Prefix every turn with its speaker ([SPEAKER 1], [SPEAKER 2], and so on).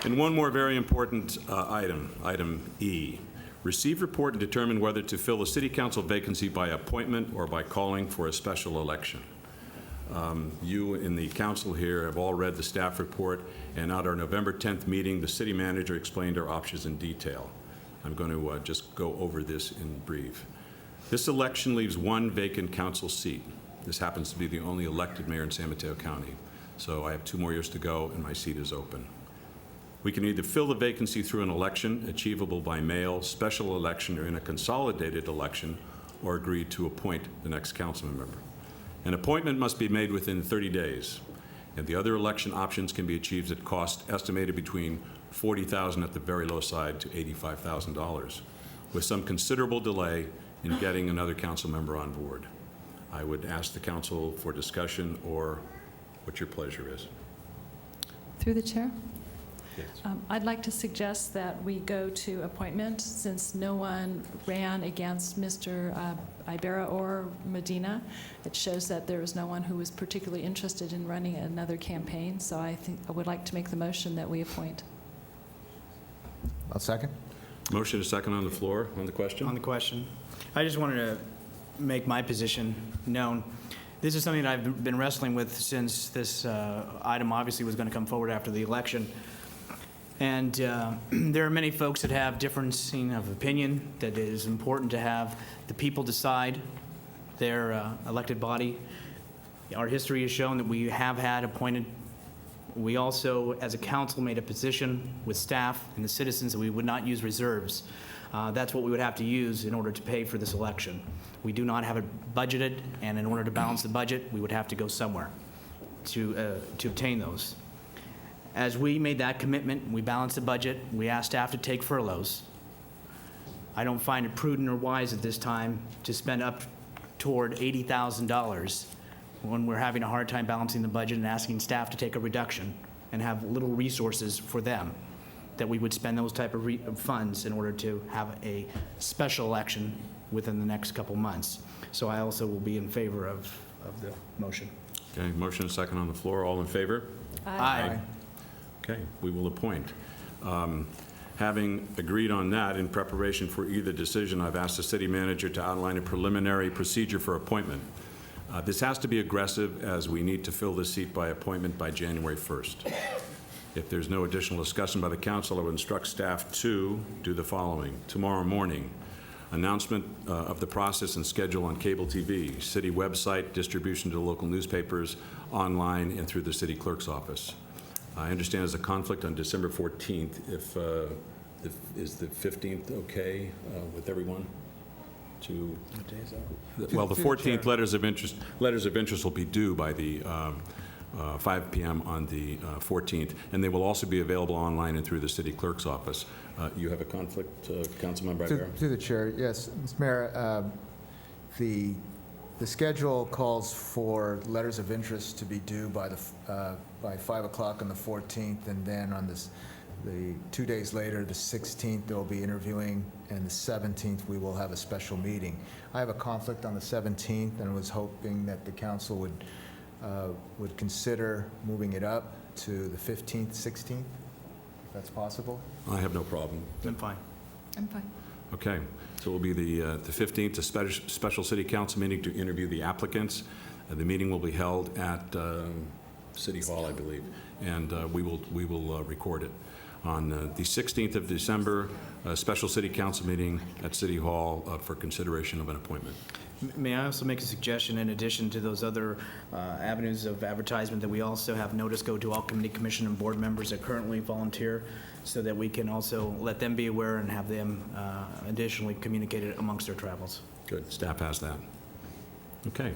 [SPEAKER 1] And one more very important item E. Receive report and determine whether to fill a city council vacancy by appointment or by calling for a special election. You in the council here have all read the staff report, and at our November 10th meeting, the city manager explained our options in detail. I'm going to just go over this in brief. This election leaves one vacant council seat. This happens to be the only elected mayor in San Mateo County. So I have 2 more years to go, and my seat is open. We can either fill the vacancy through an election, achievable by mail, special election, or in a consolidated election, or agree to appoint the next council member. An appointment must be made within 30 days, and the other election options can be achieved at cost estimated between $40,000 at the very low side to $85,000, with some considerable delay in getting another council member on board. I would ask the council for discussion or what your pleasure is.
[SPEAKER 2] Through the chair?
[SPEAKER 1] Yes.
[SPEAKER 2] I'd like to suggest that we go to appointment since no one ran against Mr. Ibarra or Medina. It shows that there was no one who was particularly interested in running another campaign. So I would like to make the motion that we appoint.
[SPEAKER 3] I'll second.
[SPEAKER 1] Motion is second on the floor on the question.
[SPEAKER 4] On the question, I just wanted to make my position known. This is something that I've been wrestling with since this item obviously was going to come forward after the election. And there are many folks that have differencing of opinion that it is important to have the people decide their elected body. Our history has shown that we have had appointed. We also, as a council, made a position with staff and the citizens that we would not use reserves. That's what we would have to use in order to pay for this election. We do not have it budgeted, and in order to balance the budget, we would have to go somewhere to obtain those. As we made that commitment, we balanced the budget, we asked staff to take furloughs. I don't find it prudent or wise at this time to spend up toward $80,000 when we're having a hard time balancing the budget and asking staff to take a reduction and have little resources for them, that we would spend those type of funds in order to have a special election within the next couple months. So I also will be in favor of the motion.
[SPEAKER 1] Okay, motion is second on the floor. All in favor?
[SPEAKER 4] Aye.
[SPEAKER 1] Okay, we will appoint. Having agreed on that, in preparation for either decision, I've asked the city manager to outline a preliminary procedure for appointment. This has to be aggressive, as we need to fill this seat by appointment by January 1st. If there's no additional discussion by the council, I would instruct staff to do the following. Tomorrow morning, announcement of the process and schedule on cable TV, city website, distribution to local newspapers, online, and through the city clerk's office. I understand there's a conflict on December 14th. Is the 15th okay with everyone?
[SPEAKER 4] What day is that?
[SPEAKER 1] Well, the 14th letters of interest will be due by the 5 p.m. on the 14th, and they will also be available online and through the city clerk's office. You have a conflict, Councilmember Ibarra?
[SPEAKER 3] Through the chair, yes. Mr. Mayor, the schedule calls for letters of interest to be due by 5 o'clock on the 14th, and then on the 2 days later, the 16th, they'll be interviewing, and the 17th, we will have a special meeting. I have a conflict on the 17th, and I was hoping that the council would consider moving it up to the 15th, 16th, if that's possible.
[SPEAKER 1] I have no problem.
[SPEAKER 4] I'm fine.
[SPEAKER 2] I'm fine.
[SPEAKER 1] Okay, so it will be the 15th, a special city council meeting to interview the applicants. The meeting will be held at City Hall, I believe, and we will record it. On the 16th of December, a special city council meeting at City Hall for consideration of an appointment.
[SPEAKER 4] May I also make a suggestion, in addition to those other avenues of advertisement, that we also have notice go to all committee, commission, and board members that currently volunteer, so that we can also let them be aware and have them additionally communicated amongst their travels.
[SPEAKER 1] Good, staff has that. Okay,